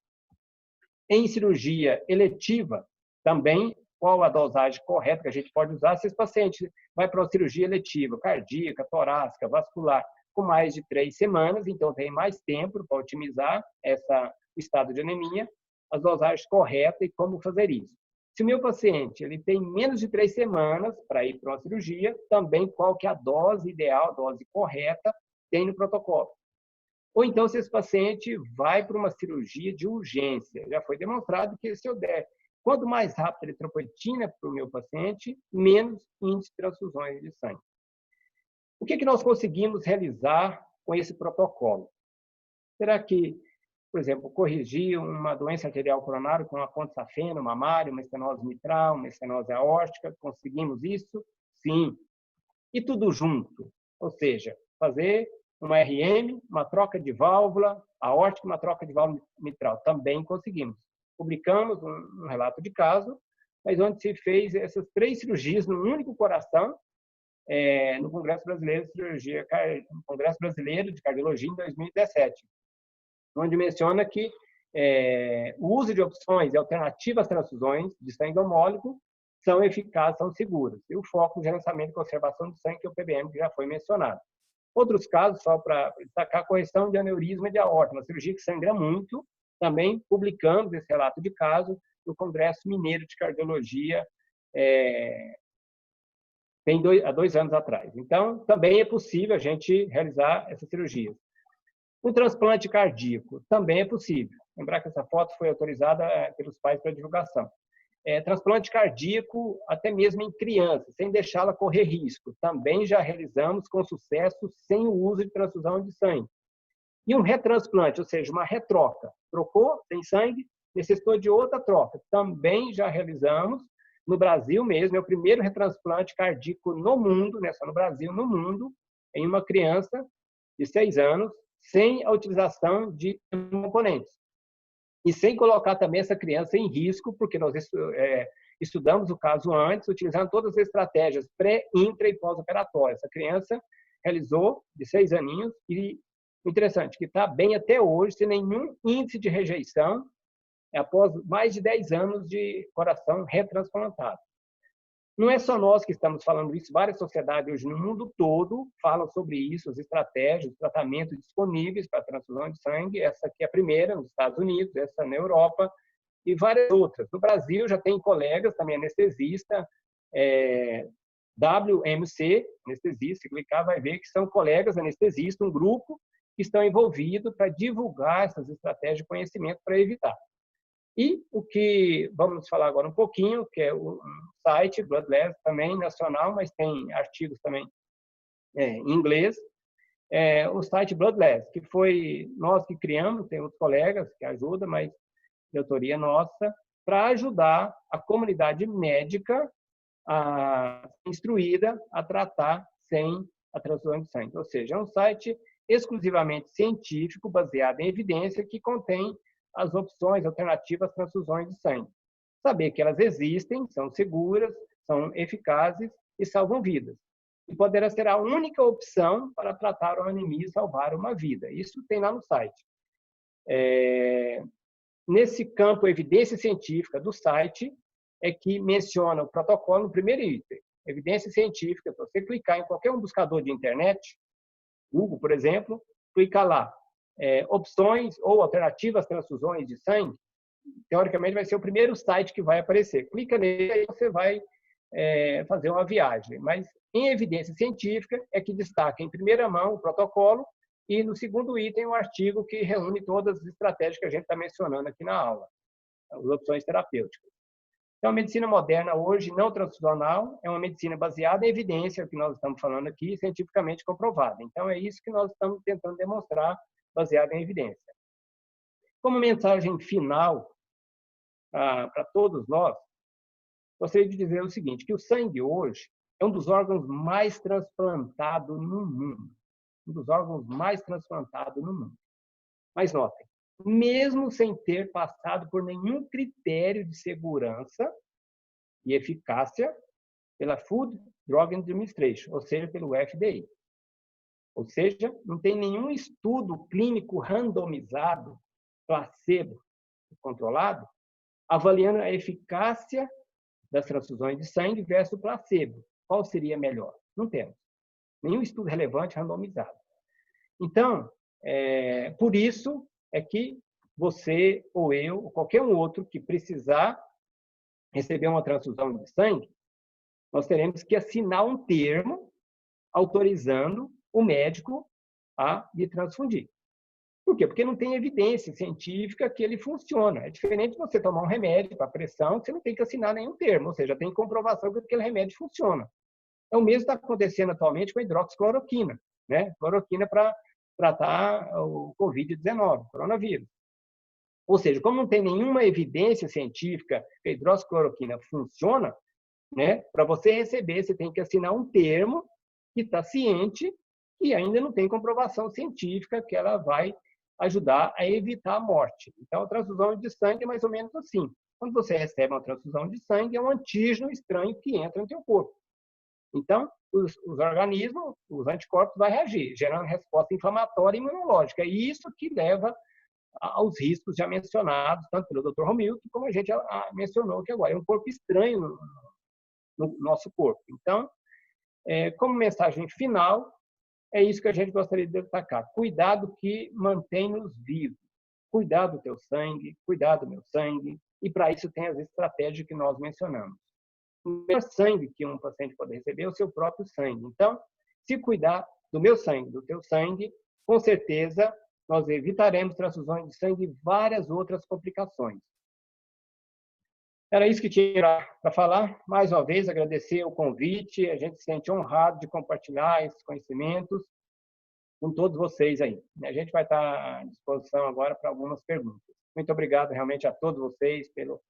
Em cirurgia eletiva, também, qual a dosagem correta que a gente pode usar se esse paciente vai para uma cirurgia eletiva, cardíaca, torácica, vascular, com mais de 3 semanas, então tem mais tempo para otimizar o estado de anemia, as dosagens corretas e como fazer isso. Se o meu paciente ele tem menos de 3 semanas para ir para uma cirurgia, também qual que é a dose ideal, a dose correta, tem no protocolo. Ou então, se esse paciente vai para uma cirurgia de urgência, já foi demonstrado que se eu der quanto mais rápido a eritropoetina para o meu paciente, menos índice de transfusões de sangue. O que nós conseguimos realizar com esse protocolo? Será que, por exemplo, corrigir uma doença arterial coronária com uma ponte safena, mamária, uma estenose mitral, uma estenose aórtica, conseguimos isso? Sim. E tudo junto, ou seja, fazer uma RM, uma troca de válvula aórtica, uma troca de válvula mitral, também conseguimos. Publicamos um relato de caso, mas onde se fez essas 3 cirurgias no único coração, no Congresso Brasileiro de Cirurgia, Congresso Brasileiro de Cardiologia em 2017, onde menciona que o uso de opções e alternativas às transfusões de sangue homólogo são eficazes, são seguras. E o foco no gerenciamento e conservação do sangue, que é o PBM, que já foi mencionado. Outros casos, só para destacar, correção de aneurisma de aorta, uma cirurgia que sangra muito. Também publicamos esse relato de caso no Congresso Mineiro de Cardiologia, há 2 anos atrás. Então, também é possível a gente realizar essas cirurgias. O transplante cardíaco também é possível. Lembrar que essa foto foi autorizada pelos pais para divulgação. Transplante cardíaco, até mesmo em crianças, sem deixá-la correr risco. Também já realizamos com sucesso sem o uso de transfusão de sangue. E um retransplante, ou seja, uma retroca. Trocou, sem sangue, necessitou de outra troca. Também já realizamos no Brasil mesmo, é o primeiro retransplante cardíaco no mundo, não é só no Brasil, no mundo, em uma criança de 6 anos, sem a utilização de componentes. E sem colocar também essa criança em risco, porque nós estudamos o caso antes, utilizando todas as estratégias pré, intra e pós-operatórias. Essa criança realizou de 6 aninhos e, interessante, que está bem até hoje, sem nenhum índice de rejeição, após mais de 10 anos de coração retransplantado. Não é só nós que estamos falando isso, várias sociedades hoje no mundo todo falam sobre isso, as estratégias, os tratamentos disponíveis para transfusão de sangue. Essa aqui é a primeira nos Estados Unidos, essa na Europa e várias outras. No Brasil já tem colegas, também anestesista, WMC, anestesista, se clicar vai ver que são colegas anestesistas, um grupo que estão envolvidos para divulgar essas estratégias de conhecimento para evitar. E o que vamos falar agora um pouquinho, que é o site Bloodless, também nacional, mas tem artigos também em inglês. O site Bloodless, que foi nós que criamos, tem outros colegas que ajudam, mas de autoria nossa, para ajudar a comunidade médica instruída a tratar sem a transfusão de sangue. Ou seja, é um site exclusivamente científico, baseado em evidência, que contém as opções alternativas às transfusões de sangue. Saber que elas existem, são seguras, são eficazes e salvam vidas. E poderá ser a única opção para tratar uma anemia e salvar uma vida. Isso tem lá no site. Nesse campo, evidência científica do site é que menciona o protocolo no primeiro item. Evidência científica, se você clicar em qualquer um buscador de internet, Google, por exemplo, clica lá. Opções ou alternativas às transfusões de sangue, teoricamente vai ser o primeiro site que vai aparecer. Clica nele e você vai fazer uma viagem. Mas em evidência científica é que destaca em primeira mão o protocolo e no segundo item o artigo que reúne todas as estratégias que a gente está mencionando aqui na aula, as opções terapêuticas. Então, a medicina moderna hoje não transfusional é uma medicina baseada em evidência, que nós estamos falando aqui, cientificamente comprovada. Então, é isso que nós estamos tentando demonstrar, baseado em evidência. Como mensagem final para todos nós, gostaria de dizer o seguinte, que o sangue hoje é um dos órgãos mais transplantados no mundo. Um dos órgãos mais transplantados no mundo. Mas notem, mesmo sem ter passado por nenhum critério de segurança e eficácia pela Food Drug Administration, ou seja, pelo FDA. Ou seja, não tem nenhum estudo clínico randomizado, placebo, controlado, avaliando a eficácia das transfusões de sangue versus placebo. Qual seria melhor? Não temos. Nenhum estudo relevante randomizado. Então, por isso é que você ou eu, ou qualquer um outro que precisar receber uma transfusão de sangue, nós teremos que assinar um termo autorizando o médico a lhe transfundir. Por quê? Porque não tem evidência científica que ele funciona. É diferente de você tomar um remédio para pressão, você não tem que assinar nenhum termo, ou seja, tem comprovação que aquele remédio funciona. É o mesmo que está acontecendo atualmente com a hidroxicloroquina, né? Cloroquina para tratar o Covid-19, coronavírus. Ou seja, como não tem nenhuma evidência científica que a hidroxicloroquina funciona, né? Para você receber, você tem que assinar um termo que está ciente e ainda não tem comprovação científica que ela vai ajudar a evitar a morte. Então, a transfusão de sangue é mais ou menos assim. Quando você recebe uma transfusão de sangue, é um antígeno estranho que entra no seu corpo. Então, os organismos, os anticorpos, vão reagir, gerando resposta inflamatória e imunológica. E isso que leva aos riscos já mencionados, tanto pelo Dr. Romildo, como a gente mencionou que agora é um corpo estranho no nosso corpo. Então, como mensagem final, é isso que a gente gostaria de destacar. Cuidado que mantém-nos vivos. Cuidar do teu sangue, cuidar do meu sangue, e para isso tem as estratégias que nós mencionamos. O melhor sangue que um paciente pode receber é o seu próprio sangue. Então, se cuidar do meu sangue, do teu sangue, com certeza nós evitaremos transfusões de sangue e várias outras complicações. Era isso que tinha para falar. Mais uma vez, agradecer o convite. A gente se sente honrado de compartilhar esses conhecimentos com todos vocês aí. A gente vai estar à disposição agora para algumas perguntas. Muito obrigado realmente a todos vocês pelo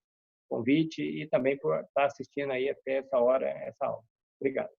convite e também por estar assistindo aí até essa hora, essa aula. Obrigado.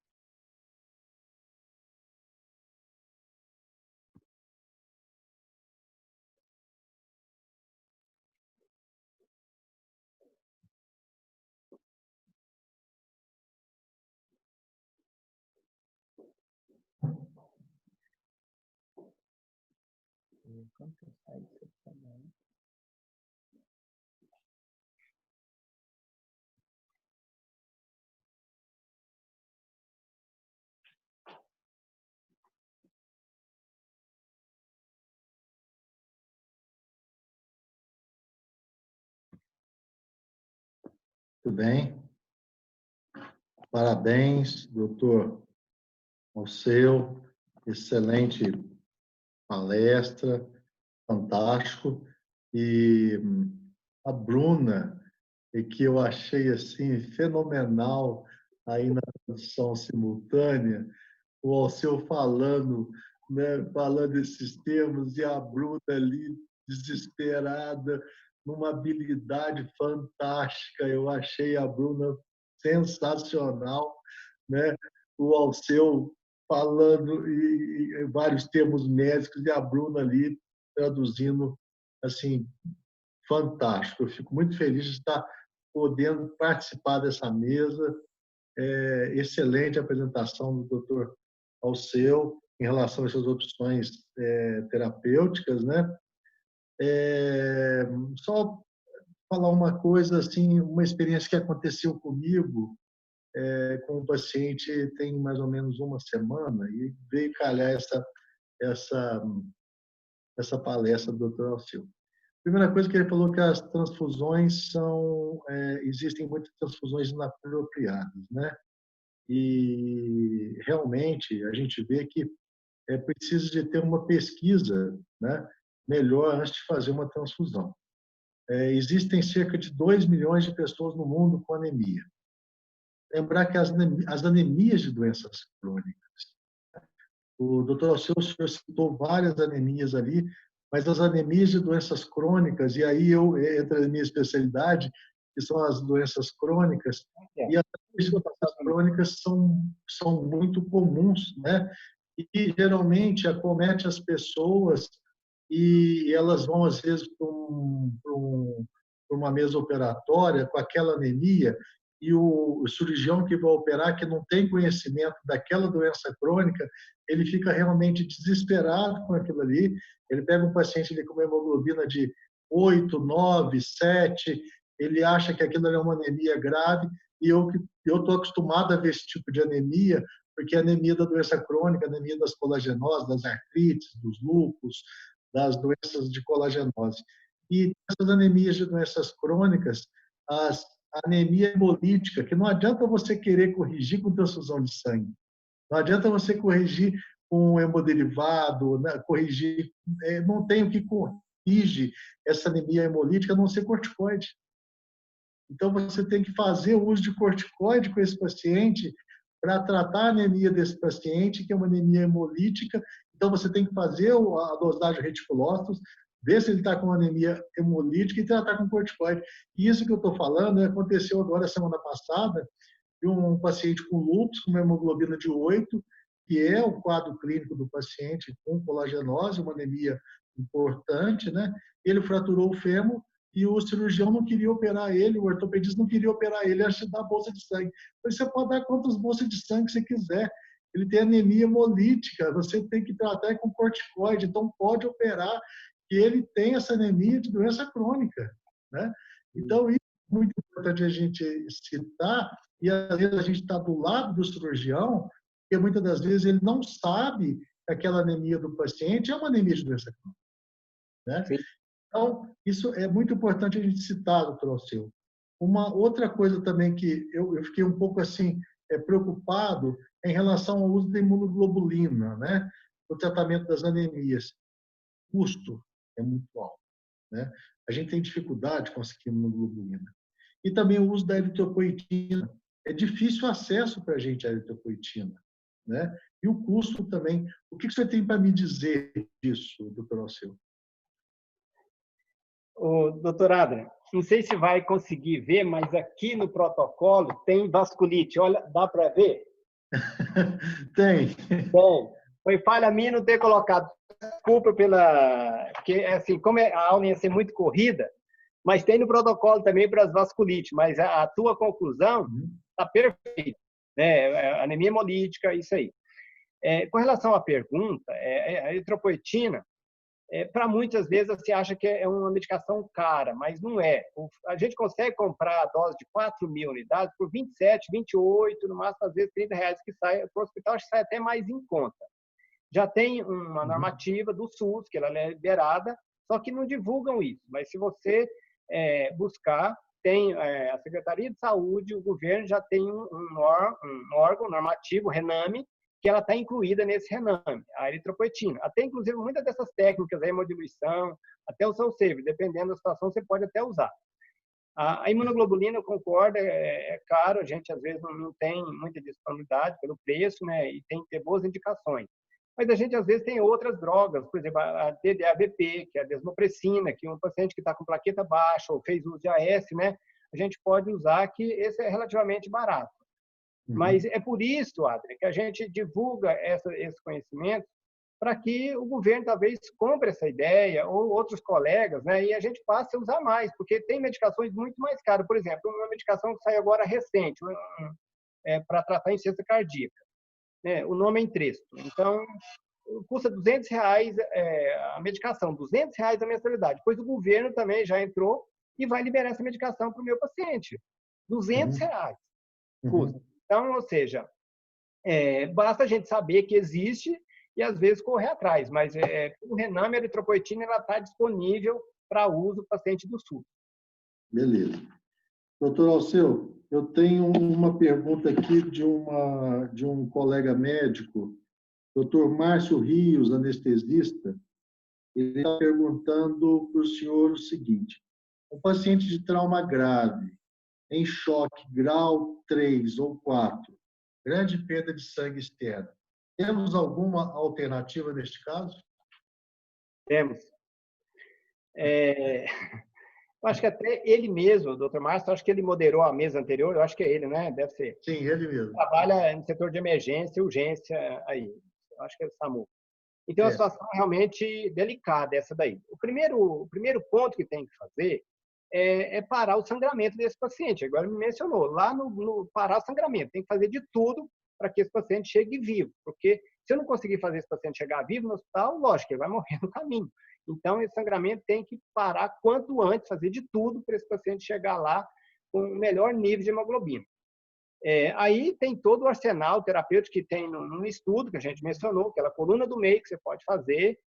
Muito bem. Parabéns, doutor Alceu. Excelente palestra, fantástico. E a Bruna, que eu achei assim fenomenal aí na tradução simultânea, o Alceu falando, né, falando esses termos e a Bruna ali desesperada, numa habilidade fantástica. Eu achei a Bruna sensacional, né? O Alceu falando e vários termos médicos e a Bruna ali traduzindo assim fantástico. Eu fico muito feliz de estar podendo participar dessa mesa. Excelente apresentação do Dr. Alceu em relação a essas opções terapêuticas, né? Só falar uma coisa assim, uma experiência que aconteceu comigo com um paciente tem mais ou menos uma semana e veio calhar essa palestra do Dr. Alceu. Primeira coisa que ele falou que as transfusões existem muitas transfusões inapropriadas, né? E realmente a gente vê que é preciso de ter uma pesquisa, né, melhor antes de fazer uma transfusão. Existem cerca de 2 milhões de pessoas no mundo com anemia. Lembrar que as anemias de doenças crônicas, o Dr. Alceu citou várias anemias ali, mas as anemias de doenças crônicas, e aí entra a minha especialidade, que são as doenças crônicas, e as anemias de doenças crônicas são muito comuns, né? E geralmente acomete as pessoas e elas vão, às vezes, para uma mesa operatória com aquela anemia e o cirurgião que vai operar, que não tem conhecimento daquela doença crônica, ele fica realmente desesperado com aquilo ali. Ele pega um paciente ali com uma hemoglobina de 8, 9, 7, ele acha que aquilo é uma anemia grave, e eu estou acostumado a ver esse tipo de anemia, porque a anemia da doença crônica, a anemia das colagenoses, das artrites, dos lúpus, das doenças de colagenose. E essas anemias de doenças crônicas, a anemia hemolítica, que não adianta você querer corrigir com transfusão de sangue. Não adianta você corrigir com hemoderivado, né? Corrigir, não tem o que corrige essa anemia hemolítica a não ser corticoide. Então, você tem que fazer o uso de corticoide com esse paciente para tratar a anemia desse paciente, que é uma anemia hemolítica. Então, você tem que fazer a dosagem reticulócitos, ver se ele está com anemia hemolítica e tratar com corticoide. E isso que eu estou falando aconteceu agora semana passada, de um paciente com lúpus, com uma hemoglobina de 8, que é o quadro clínico do paciente com colagenose, uma anemia importante, né? Ele fraturou o fêmur e o cirurgião não queria operar ele, o ortopedista não queria operar ele, acha que dar bolsa de sangue. Mas você pode dar quantas bolsas de sangue você quiser. Ele tem anemia hemolítica, você tem que tratar com corticoide, então pode operar, que ele tem essa anemia de doença crônica, né? Então, isso é muito importante a gente citar, e às vezes a gente está do lado do cirurgião, porque muitas das vezes ele não sabe que aquela anemia do paciente é uma anemia de doença crônica, né? Sim. Então, isso é muito importante a gente citar, doutor Alceu. Uma outra coisa também que eu fiquei um pouco assim preocupado em relação ao uso da imunoglobulina, né? No tratamento das anemias. O custo é muito alto, né? A gente tem dificuldade de conseguir imunoglobulina. E também o uso da eritropoetina. É difícil o acesso para a gente à eritropoetina, né? E o custo também. O que você tem para me dizer disso, doutor Alceu? O doutor Adrian, não sei se vai conseguir ver, mas aqui no protocolo tem vasculite. Olha, dá para ver? Tem. Bom, foi falha minha não ter colocado. Desculpa pela... Porque, assim, como a aula ia ser muito corrida, mas tem no protocolo também para as vasculites, mas a tua conclusão está perfeita, né? Anemia hemolítica, isso aí. Com relação à pergunta, a eritropoetina, para muitas vezes se acha que é uma medicação cara, mas não é. A gente consegue comprar a dose de 4.000 unidades por 27, 28, no máximo às vezes R$30, que sai para o hospital, acho que sai até mais em conta. Já tem uma normativa do SUS, que ela é liberada, só que não divulgam isso. Mas se você buscar, tem a Secretaria de Saúde, o governo já tem um órgão normativo, RENAME, que ela está incluída nesse RENAME, a eritropoetina. Até, inclusive, muitas dessas técnicas, a hemodiluição, até o Cellsaver, dependendo da situação, você pode até usar. A imunoglobulina, eu concordo, é caro, a gente às vezes não tem muita disponibilidade pelo preço, né, e tem que ter boas indicações. Mas a gente, às vezes, tem outras drogas, por exemplo, a DDAVP, que é a desmopressina, que um paciente que está com plaqueta baixa ou fez uso de AS, né, a gente pode usar, que esse é relativamente barato. Mas é por isso, Adri, que a gente divulga esse conhecimento para que o governo talvez compre essa ideia, ou outros colegas, né, e a gente passe a usar mais, porque tem medicações muito mais caras. Por exemplo, uma medicação que saiu agora recente, para tratar insuficiência cardíaca. O nome é Entresto. Então, custa R$200 a medicação, R$200 a mensalidade. Depois o governo também já entrou e vai liberar essa medicação para o meu paciente. R$200 custa. Então, ou seja, basta a gente saber que existe e, às vezes, correr atrás. Mas o RENAME, a eritropoetina, ela está disponível para uso do paciente do SUS. Beleza. Doutor Alceu, eu tenho uma pergunta aqui de um colega médico, doutor Márcio Rios, anestesista. Ele está perguntando para o senhor o seguinte: um paciente de trauma grave, em choque grau 3 ou 4, grande perda de sangue externa. Temos alguma alternativa neste caso? Temos. Eu acho que até ele mesmo, o Dr. Márcio, acho que ele moderou a mesa anterior, eu acho que é ele, né? Deve ser. Sim, ele mesmo. Trabalha no setor de emergência e urgência aí. Eu acho que é o SAMU. Então, é uma situação realmente delicada essa daí. O primeiro ponto que tem que fazer é parar o sangramento desse paciente. Agora me mencionou, lá no parar o sangramento, tem que fazer de tudo para que esse paciente chegue vivo, porque se eu não conseguir fazer esse paciente chegar vivo no hospital, lógico, ele vai morrer no caminho. Então, esse sangramento tem que parar quanto antes, fazer de tudo para esse paciente chegar lá com o melhor nível de hemoglobina. Aí tem todo o arsenal terapêutico que tem no estudo que a gente mencionou, aquela coluna do meio que você pode fazer.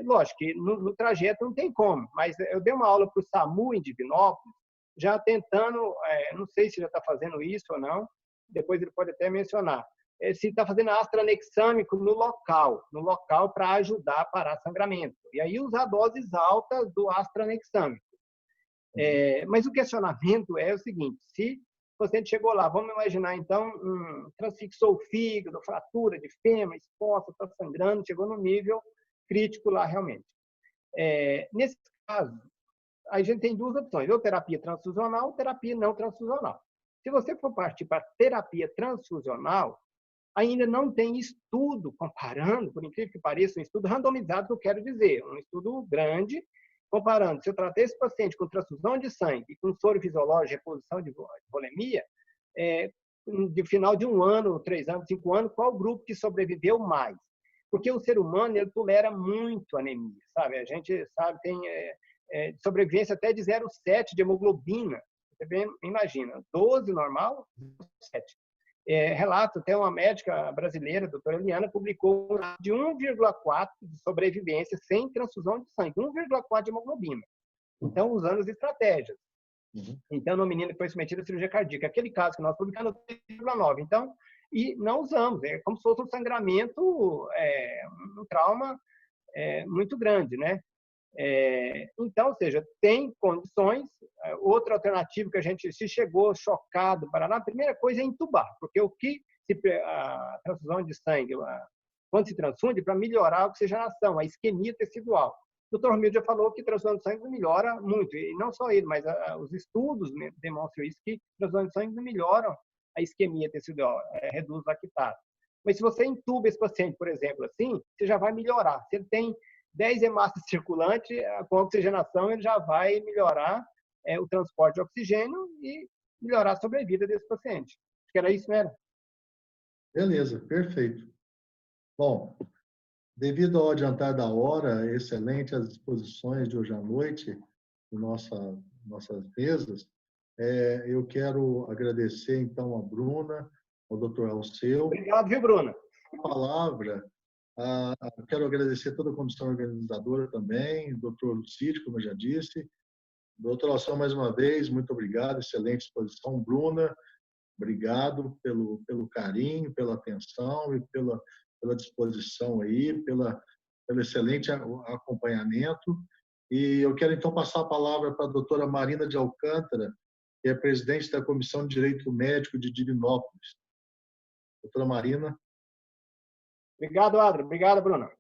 Lógico que no trajeto não tem como, mas eu dei uma aula para o SAMU em Divinópolis, já tentando, não sei se já está fazendo isso ou não, depois ele pode até mencionar, se está fazendo ácido anexâmico no local para ajudar a parar sangramento. E aí usar doses altas do ácido anexâmico. Mas o questionamento é o seguinte: se o paciente chegou lá, vamos imaginar então, transfixou o fígado, fratura de fêmur, exposta, está sangrando, chegou no nível crítico lá realmente. Nesse caso, a gente tem duas opções, ou terapia transfusional ou terapia não transfusional. Se você for partir para terapia transfusional, ainda não tem estudo comparando, por incrível que pareça, um estudo randomizado, que eu quero dizer, um estudo grande, comparando, se eu tratei esse paciente com transfusão de sangue e com soro fisiológico, reposição de volemia, de final de 1 ano, 3 anos, 5 anos, qual o grupo que sobreviveu mais? porque o ser humano ele tolera muito anemia, sabe? A gente sabe, tem sobrevivência até de 0,7 de hemoglobina. Você bem imagina, 12 normal, 7. Relato, até uma médica brasileira, a doutora Eliana, publicou de 1,4 de sobrevivência sem transfusão de sangue, 1,4 de hemoglobina. Então, usando as estratégias. Então, no menino que foi submetido à cirurgia cardíaca, aquele caso que nós publicamos, 3,9. Então, e não usamos. É como se fosse um sangramento, um trauma muito grande, né? Então, ou seja, tem condições. Outra alternativa que a gente se chegou chocado para a primeira coisa é entubar, porque a transfusão de sangue, quando se transfunde, para melhorar a oxigenação, a isquemia tecidual. O Dr. Romildo já falou que transfusão de sangue melhora muito, e não só ele, mas os estudos demonstram isso, que transfusão de sangue melhoram a isquemia tecidual, reduz o lactato. Mas se você entuba esse paciente, por exemplo, assim, você já vai melhorar. Se ele tem 10 hemácias circulantes, com a oxigenação ele já vai melhorar o transporte de oxigênio e melhorar a sobrevida desse paciente. Acho que era isso, né? Beleza, perfeito. Bom, devido ao adiantar da hora, excelente as exposições de hoje à noite, em nossas mesas, eu quero agradecer, então, a Bruna, ao Dr. Alceu. Obrigado, viu, Bruna? A palavra. Quero agradecer toda a comissão organizadora também, o Dr. Lucídio, como eu já disse. Doutor Alceu, mais uma vez, muito obrigado, excelente exposição. Bruna, obrigado pelo carinho, pela atenção e pela disposição aí, pelo excelente acompanhamento. E eu quero, então, passar a palavra para a doutora Marina de Alcântara, que é presidente da Comissão de Direito Médico de Divinópolis. Doutora Marina. Obrigado, Adro. Obrigado, Bruna.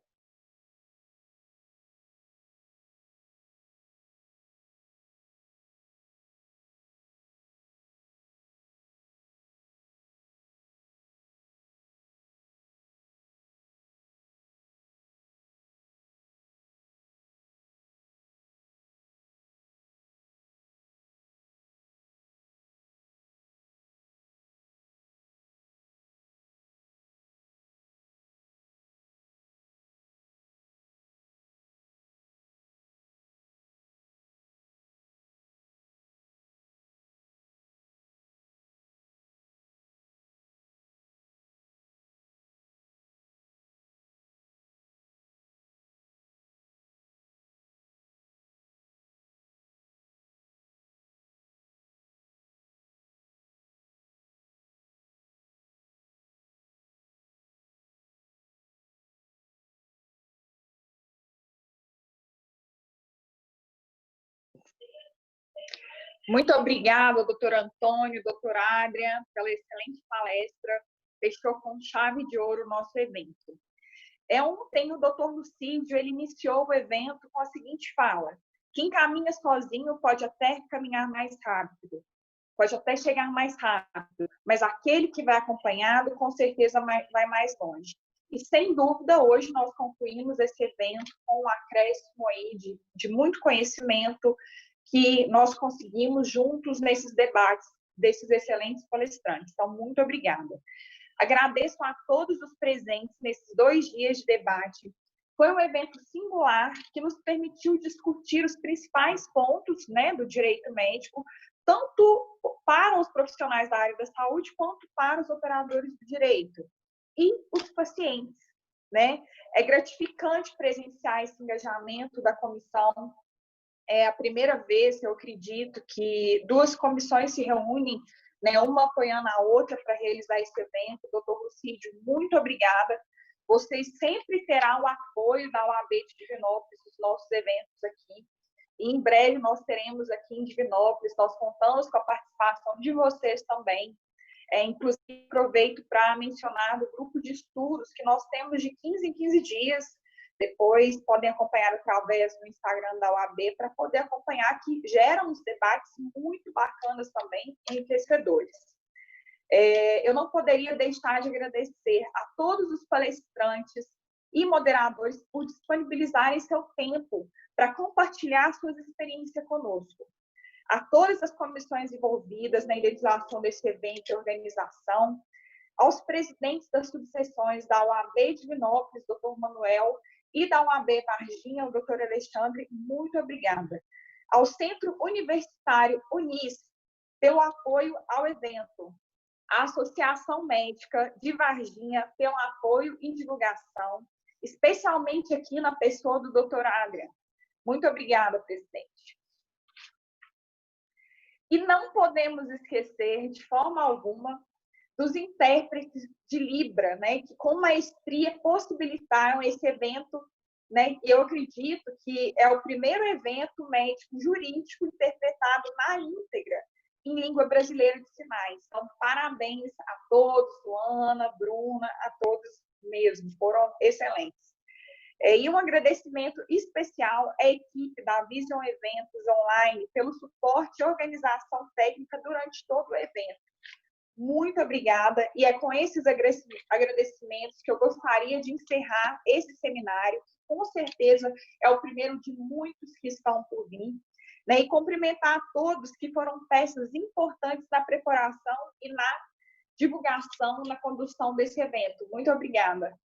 Muito obrigada, doutor Antônio, doutor Adrian, pela excelente palestra. Fechou com chave de ouro o nosso evento. Ontem, o doutor Lucídio, ele iniciou o evento com a seguinte fala: quem caminha sozinho pode até caminhar mais rápido, pode até chegar mais rápido, mas aquele que vai acompanhado, com certeza vai mais longe. E, sem dúvida, hoje nós concluímos esse evento com um acréscimo aí de muito conhecimento que nós conseguimos juntos nesses debates desses excelentes palestrantes. Então, muito obrigada. Agradeço a todos os presentes nesses 2 dias de debate. Foi um evento singular que nos permitiu discutir os principais pontos, né, do direito médico, tanto para os profissionais da área da saúde, quanto para os operadores do direito e os pacientes, né? É gratificante presenciar esse engajamento da comissão. É a primeira vez, eu acredito, que 2 comissões se reúnem, né, uma apoiando a outra para realizar esse evento. Doutor Lucídio, muito obrigada. Vocês sempre terão o apoio da OAB de Divinópolis nos nossos eventos aqui. E em breve nós teremos aqui em Divinópolis, nós contamos com a participação de vocês também. Inclusive, aproveito para mencionar o grupo de estudos que nós temos de 15 em 15 dias. Depois podem acompanhar através do Instagram da OAB para poder acompanhar, que geram uns debates muito bacanas também, enriquecedores. Eu não poderia deixar de agradecer a todos os palestrantes e moderadores por disponibilizarem seu tempo para compartilhar suas experiências conosco. A todas as comissões envolvidas na idealização desse evento e organização, aos presidentes das subseções da UAB de Divinópolis, doutor Manuel, e da UAB Varginha, o doutor Alexandre, muito obrigada. Ao Centro Universitário Unis, pelo apoio ao evento. A Associação Médica de Varginha, pelo apoio e divulgação, especialmente aqui na pessoa do doutor Adrian. Muito obrigada, presidente. E não podemos esquecer, de forma alguma, dos intérpretes de Libra, né, que com maestria possibilitaram esse evento, né, eu acredito que é o primeiro evento médico jurídico interpretado na íntegra em língua brasileira de sinais. Então, parabéns a todos, Luana, Bruna, a todos mesmo, foram excelentes. E um agradecimento especial à equipe da Vision Eventos Online pelo suporte e organização técnica durante todo o evento. Muito obrigada, e é com esses agradecimentos que eu gostaria de encerrar esse seminário, que com certeza é o primeiro de muitos que estão por vir, né, e cumprimentar a todos que foram peças importantes na preparação e na divulgação, na condução desse evento. Muito obrigada.